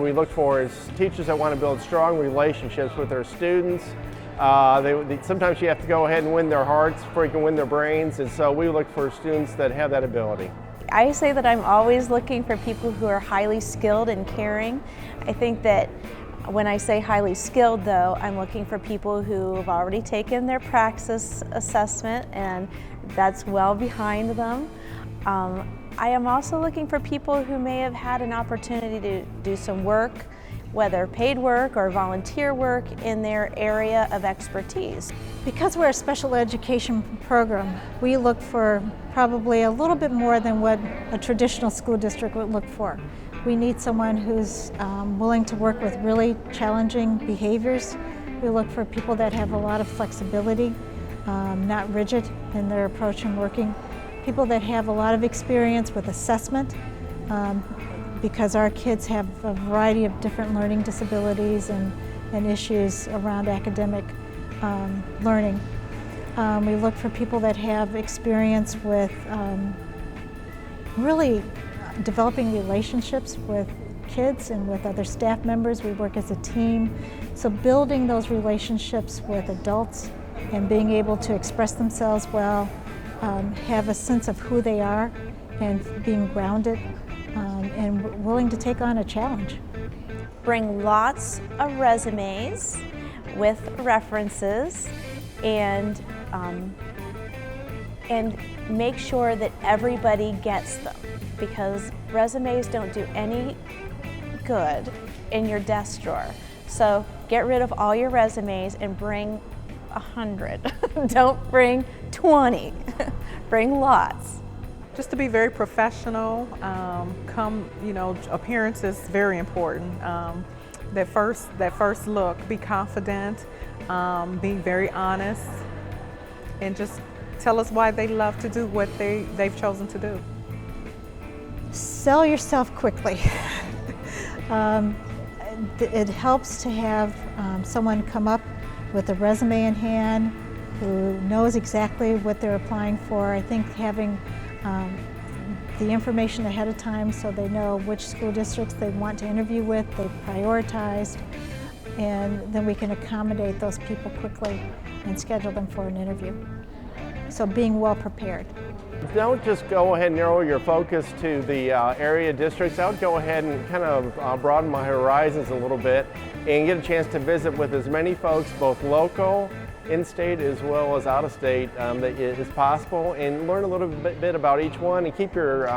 we look for is teachers that want to build strong relationships with their students. Sometimes you have to go ahead and win their hearts before you can win their brains, and so we look for students that have that ability. I say that I'm always looking for people who are highly skilled and caring. I think that when I say highly skilled, though, I'm looking for people who have already taken their praxis assessment, and that's well behind them. I am also looking for people who may have had an opportunity to do some work, whether paid work or volunteer work, in their area of expertise. Because we're a special education program, we look for probably a little bit more than what a traditional school district would look for. We need someone who's willing to work with really challenging behaviors. We look for people that have a lot of flexibility, not rigid in their approach in working. People that have a lot of experience with assessment, because our kids have a variety of different learning disabilities and issues around academic learning. We look for people that have experience with really developing relationships with kids and with other staff members. We work as a team. So building those relationships with adults and being able to express themselves well, have a sense of who they are, and being grounded and willing to take on a challenge. Bring lots of resumes with references, and make sure that everybody gets them, because resumes don't do any good in your desk drawer. So get rid of all your resumes and bring 100. Don't bring 20. Bring lots. Just to be very professional. Appearance is very important. That first look, be confident, be very honest, and just tell us why they love to do what they've chosen to do. Sell yourself quickly. It helps to have someone come up with a resume in hand who knows exactly what they're applying for. I think having the information ahead of time so they know which school districts they want to interview with, they've prioritized, and then we can accommodate those people quickly and schedule them for an interview. So being well prepared. Don't just go ahead and narrow your focus to the area districts. I would go ahead and kind of broaden my horizons a little bit and get a chance to visit with as many folks, both local, in-state, as well as out-of-state, that is possible, and learn a little bit about each one, and keep your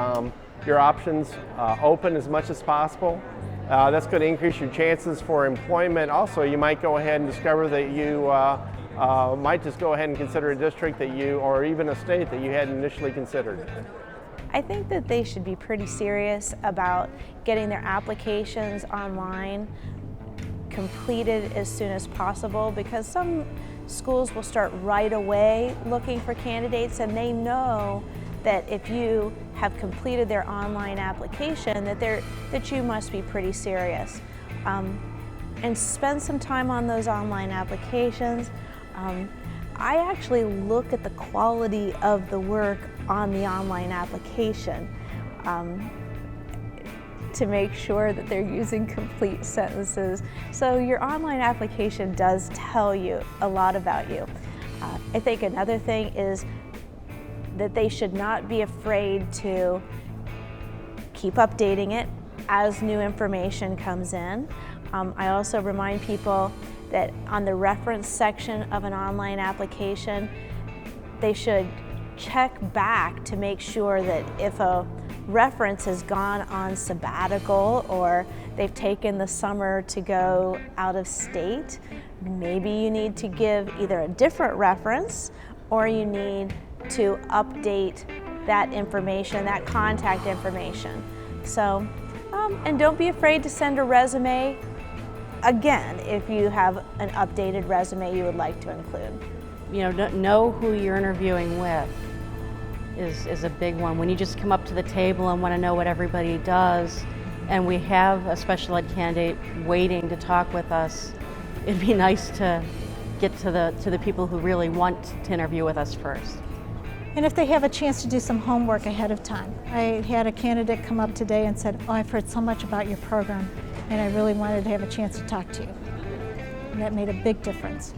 options open as much as possible. That's going to increase your chances for employment. Also, you might go ahead and discover that you might just go ahead and consider a district that or even a state that you hadn't initially considered. I think that they should be pretty serious about getting their applications online completed as soon as possible, because some schools will start right away looking for candidates, and they know that if you have completed their online application that you must be pretty serious. And spend some time on those online applications. I actually look at the quality of the work on the online application to make sure that they're using complete sentences. So your online application does tell you a lot about you. I think another thing is that they should not be afraid to keep updating it as new information comes in. I also remind people that on the reference section of an online application, they should check back to make sure that if a reference has gone on sabbatical or they've taken the summer to go out of state, maybe you need to give either a different reference or you need to update that information, that contact information. So, and don't be afraid to send a resume. Again, if you have an updated resume you would like to include. You know who you're interviewing with is a big one. When you just come up to the table and want to know what everybody does, and we have a special ed candidate waiting to talk with us, it'd be nice to get to the people who really want to interview with us first. And if they have a chance to do some homework ahead of time. I had a candidate come up today and said, "Oh, I've heard so much about your program, and I really wanted to have a chance to talk to you." And that made a big difference.